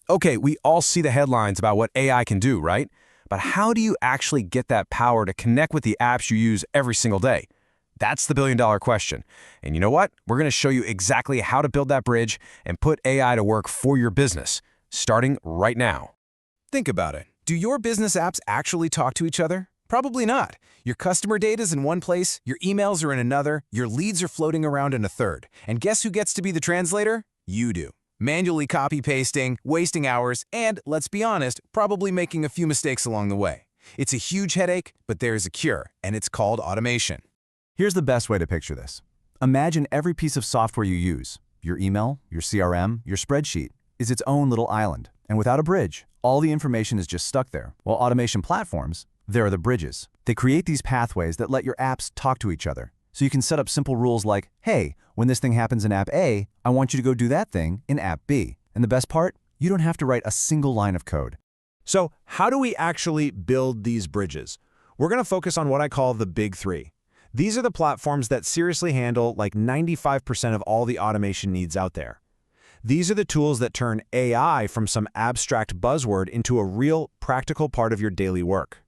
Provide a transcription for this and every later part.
Okay, we all see the headlines about what AI can do, right? But how do you actually get that power to connect with the apps you use every single day? That's the billion-dollar question. And you know what? We're going to show you exactly how to build that bridge and put AI to work for your business, starting right now. Think about it. Do your business apps actually talk to each other? Probably not. Your customer data is in one place, your emails are in another, your leads are floating around in a third. And guess who gets to be the translator? You do. Manually copy-pasting, wasting hours, and, let's be honest, probably making a few mistakes along the way. It's a huge headache, but there is a cure, and it's called automation. Here's the best way to picture this. Imagine every piece of software you use, your email, your CRM, your spreadsheet, is its own little island. And without a bridge, all the information is just stuck there. While automation platforms, there are the bridges. They create these pathways that let your apps talk to each other. So you can set up simple rules like, hey, when this thing happens in app A, I want you to go do that thing in app B. And the best part? You don't have to write a single line of code. So how do we actually build these bridges? We're going to focus on what I call the big three. These are the platforms that seriously handle like 95% of all the automation needs out there. These are the tools that turn AI from some abstract buzzword into a real, practical part of your daily work.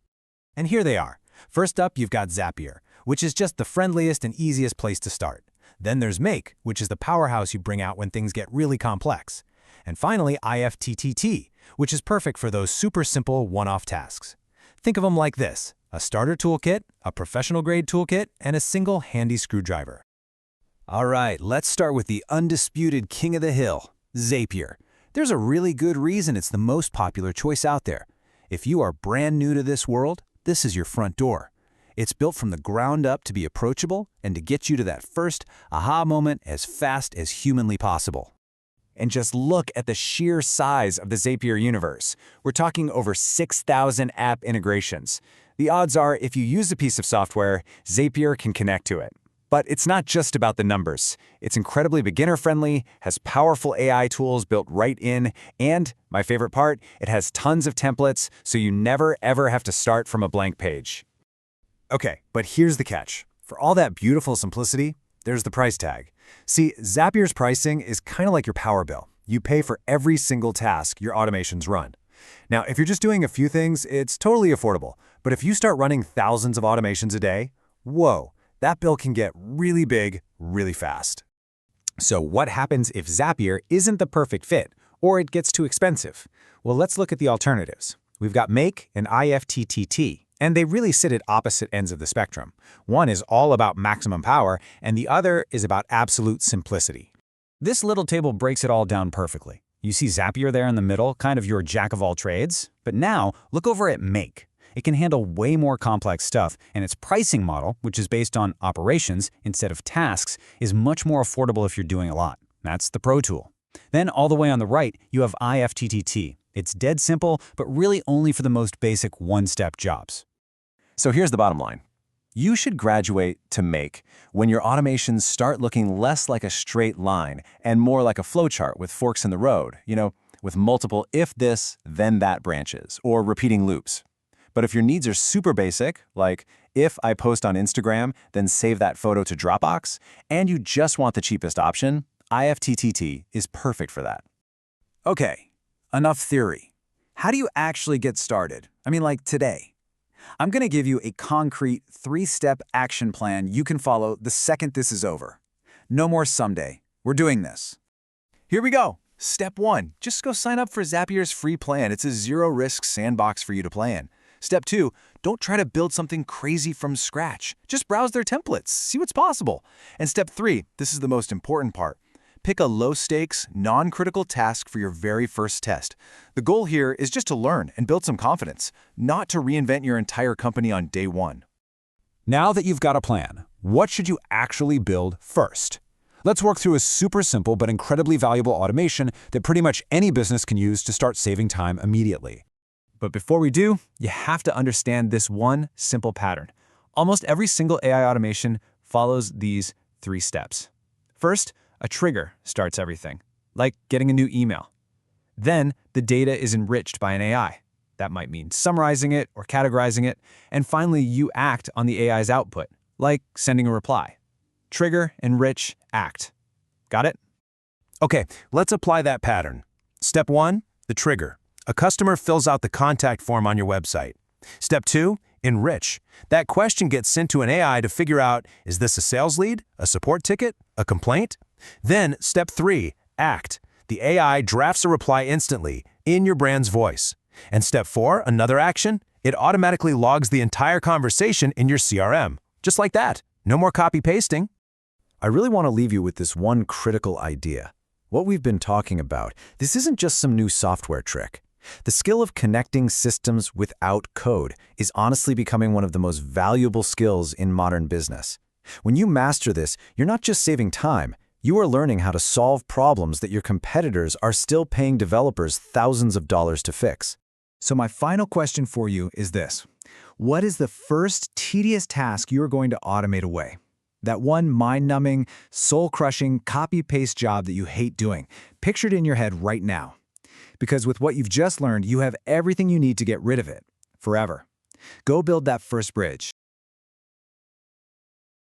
And here they are. First up, you've got Zapier, which is just the friendliest and easiest place to start. Then there's Make, which is the powerhouse you bring out when things get really complex. And finally, IFTTT, which is perfect for those super simple one-off tasks. Think of them like this: a starter toolkit, a professional-grade toolkit, and a single handy screwdriver. All right, let's start with the undisputed king of the hill, Zapier. There's a really good reason it's the most popular choice out there. If you are brand new to this world, this is your front door. It's built from the ground up to be approachable and to get you to that first aha moment as fast as humanly possible. And just look at the sheer size of the Zapier universe. We're talking over 6,000 app integrations. The odds are, if you use a piece of software, Zapier can connect to it. But it's not just about the numbers. It's incredibly beginner-friendly, has powerful AI tools built right in, and, my favorite part, it has tons of templates, so you never ever have to start from a blank page. Okay, but here's the catch. For all that beautiful simplicity, there's the price tag. See, Zapier's pricing is kind of like your power bill. You pay for every single task your automations run. Now, if you're just doing a few things, it's totally affordable. But if you start running thousands of automations a day, whoa, that bill can get really big, really fast. So what happens if Zapier isn't the perfect fit, or it gets too expensive? Well, let's look at the alternatives. We've got Make and IFTTT, and they really sit at opposite ends of the spectrum. One is all about maximum power, and the other is about absolute simplicity. This little table breaks it all down perfectly. You see Zapier there in the middle, kind of your jack of all trades? But now, look over at Make. It can handle way more complex stuff, and its pricing model, which is based on operations instead of tasks, is much more affordable if you're doing a lot. That's the Pro tool. Then all the way on the right, you have IFTTT. It's dead simple, but really only for the most basic one-step jobs. So here's the bottom line. You should graduate to Make when your automations start looking less like a straight line and more like a flowchart with forks in the road, with multiple if this, then that branches, or repeating loops. But if your needs are super basic, like if I post on Instagram, then save that photo to Dropbox, and you just want the cheapest option, IFTTT is perfect for that. Okay, enough theory. How do you actually get started? I mean, like today. I'm going to give you a concrete 3-step action plan you can follow the second this is over. No more someday. We're doing this. Here we go. Step 1. Just go sign up for Zapier's free plan. It's a zero-risk sandbox for you to play in. Step 2. Don't try to build something crazy from scratch. Just browse their templates. See what's possible. And Step 3. This is the most important part. Pick a low-stakes, non-critical task for your very first test. The goal here is just to learn and build some confidence, not to reinvent your entire company on day one. Now that you've got a plan, what should you actually build first? Let's work through a super simple but incredibly valuable automation that pretty much any business can use to start saving time immediately. But before we do, you have to understand this one simple pattern. Almost every single AI automation follows these 3 steps. First, a trigger starts everything, like getting a new email. Then, the data is enriched by an AI. That might mean summarizing it or categorizing it. And finally, you act on the AI's output, like sending a reply. Trigger, enrich, act. Got it? Okay, let's apply that pattern. Step 1, The trigger. A customer fills out the contact form on your website. Step 2, enrich. That question gets sent to an AI to figure out, is this a sales lead, a support ticket, a complaint? Then, step 3, act. The AI drafts a reply instantly, in your brand's voice. And step 4, another action, it automatically logs the entire conversation in your CRM. Just like that. No more copy-pasting. I really want to leave you with this one critical idea. What we've been talking about, this isn't just some new software trick. The skill of connecting systems without code is honestly becoming one of the most valuable skills in modern business. When you master this, you're not just saving time, you are learning how to solve problems that your competitors are still paying developers thousands of dollars to fix. So my final question for you is this. What is the first tedious task you're going to automate away? That one mind-numbing, soul-crushing, copy-paste job that you hate doing. Picture it in your head right now. Because with what you've just learned, you have everything you need to get rid of it, forever. Go build that first bridge.